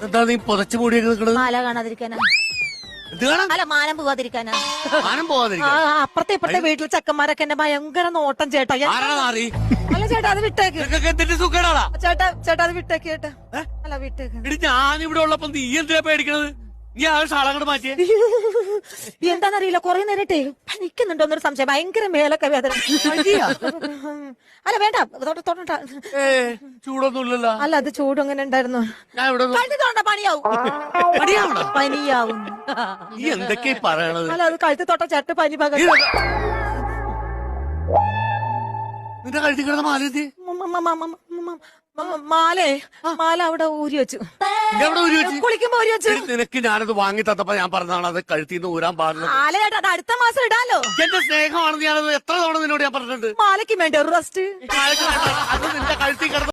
എന്താ നീ പുതച്ചു മൂടിയൊക്കെ നിക്കണത്? മാല കാണാതിരിക്കാനാ. എന്ത് കാണാൻ? അല്ല, മാനം പോവാതിരിക്കാനാ. മാനം പോവാതിരിക്കാൻ. അപ്പുറത്തെ ഇപ്പുറത്തെ വീട്ടിൽ ചെക്കന്മാരൊക്കെ എന്നെ ഭയങ്കര നോട്ടം ചേട്ടാ. ആരാണ് മാറി? അല്ല ചേട്ടാ, അത് വിട്ടേക്ക്. നിനക്കൊക്കെ എന്തിന്റെ സുഖേടാ? ചേട്ടാ അത് വിട്ടേക്ക് ചേട്ടാ. അല്ല, വിട്ടേക്ക്. ഇടി ഞാൻ ഉള്ളപ്പോ നീ എന്തിനാ പേടിക്കണത്? നീ ആ ഷാളങ്ങോട്ട് മാറ്റിയേ. എന്താന്നറിയില്ല, കൊറേ നേരിട്ടേ നിക്കുന്നുണ്ടോന്നൊരു സംശയം. ഭയങ്കര മേലൊക്കെ വേദന. അല്ല വേണ്ട, തൊട്ട. ചൂടൊന്നുമില്ലല്ലോ. അല്ല, അത് ചൂട് അങ്ങനെ ഉണ്ടായിരുന്നു. ഞാൻ ഇവിടെ കഴുത്തി തൊണ്ട പണിയാവും. പനിയാവും. നീ എന്തൊക്കെയാ പറയണത്? അല്ല, അത് കഴുത്തി തൊട്ട ചേട്ട പനി പക. നിന്റെ കഴുത്തി കിടന്ന മാല എന്തി? മാല അവിടെ ഊരി വെച്ചു. എവിടെ ഊരി വെച്ച്? കുളിക്കുമ്പോ ഊരി വെച്ചു. നിനക്ക് ഞാനത് വാങ്ങി തന്നപ്പോ ഞാൻ പറഞ്ഞതാണ് അത് കഴുത്തിന്ന് ഊരാൻ പാടില്ല. മാല ചേട്ടാ, അത് അടുത്ത മാസം ഇടാലോ. എന്റെ സ്നേഹമാണെന്ന് ഞാനത് എത്ര തവണ നിന്നോട് ഞാൻ പറഞ്ഞിട്ടുണ്ട്. മാലയ്ക്ക് വേണ്ടി ഒരു റെസ്റ്റ്. അത് നിന്റെ കഴുത്തി കിടന്ന്